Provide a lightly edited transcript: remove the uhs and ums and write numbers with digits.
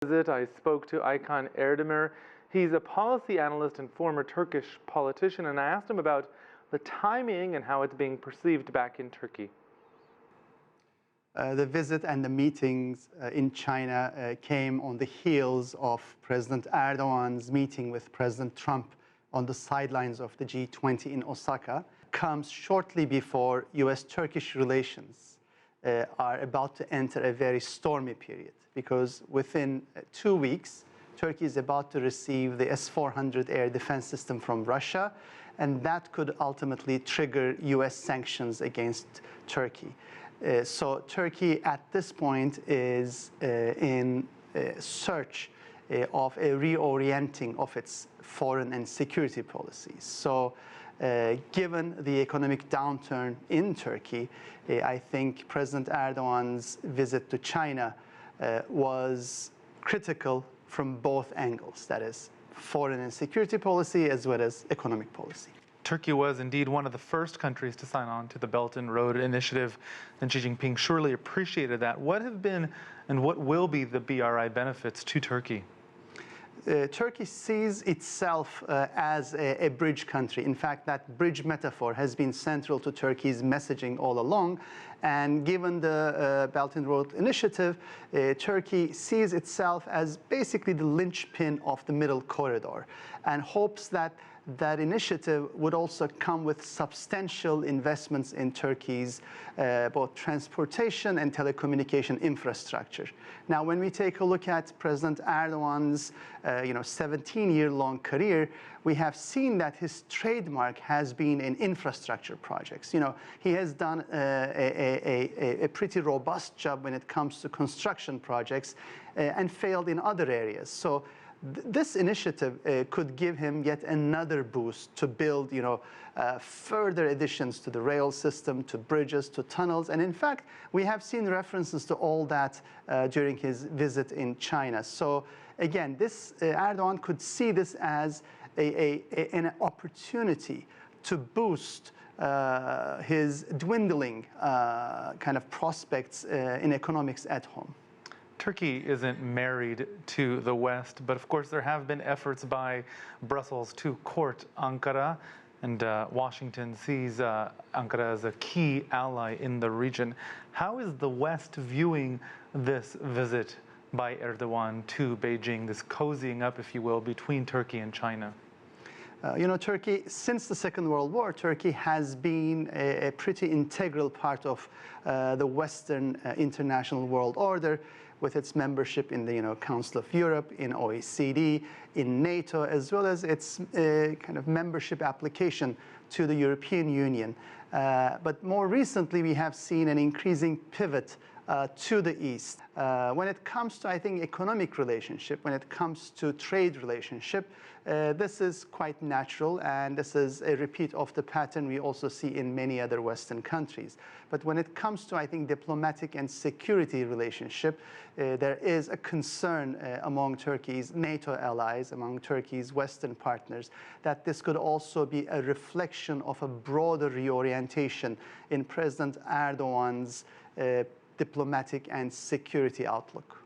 I spoke to Aykan Erdemir. He's a policy analyst and former Turkish politician, and I asked him about the timing and how it's being perceived back in Turkey. The visit and the meetings in China came on the heels of President Erdogan's meeting with President Trump on the sidelines of the G20 in Osaka. Comes shortly before U.S.-Turkish relations are about to enter a very stormy period, because within 2 weeks, Turkey is about to receive the S-400 air defense system from Russia, and that could ultimately trigger U.S. sanctions against Turkey. So Turkey at this point is in search of a reorienting of its foreign and security policies. So given the economic downturn in Turkey, I think President Erdogan's visit to China was critical from both angles, that is, foreign and security policy as well as economic policy. Turkey was indeed one of the first countries to sign on to the Belt and Road Initiative, and Xi Jinping surely appreciated that. What have been and what will be the BRI benefits to Turkey? Turkey sees itself as a bridge country. In fact, that bridge metaphor has been central to Turkey's messaging all along. And given the Belt and Road Initiative, Turkey sees itself as basically the linchpin of the middle corridor and hopes that that initiative would also come with substantial investments in Turkey's both transportation and telecommunication infrastructure. Now, when we take a look at President Erdogan's 17-year-long career, we have seen that his trademark has been in infrastructure projects. He has done a pretty robust job when it comes to construction projects and failed in other areas. So this initiative could give him yet another boost to build, further additions to the rail system, to bridges, to tunnels. And in fact, we have seen references to all that during his visit in China. So again, Erdogan could see this as an opportunity to boost his dwindling kind of prospects in economics at home. Turkey isn't married to the West, but of course there have been efforts by Brussels to court Ankara, and Washington sees Ankara as a key ally in the region. How is the West viewing this visit by Erdogan to Beijing, this cozying up, if you will, between Turkey and China? Turkey, since the Second World War, Turkey has been a pretty integral part of the Western international world order, with its membership in the Council of Europe, in OECD, in NATO, as well as its kind of membership application to the European Union. But more recently, we have seen an increasing pivot to the East. When it comes to, I think, economic relationship, when it comes to trade relationship, this is quite natural, and this is a repeat of the pattern we also see in many other Western countries. But when it comes to, I think, diplomatic and security relationship, there is a concern among Turkey's NATO allies, among Turkey's Western partners, that this could also be a reflection of a broader reorientation in President Erdogan's diplomatic and security outlook.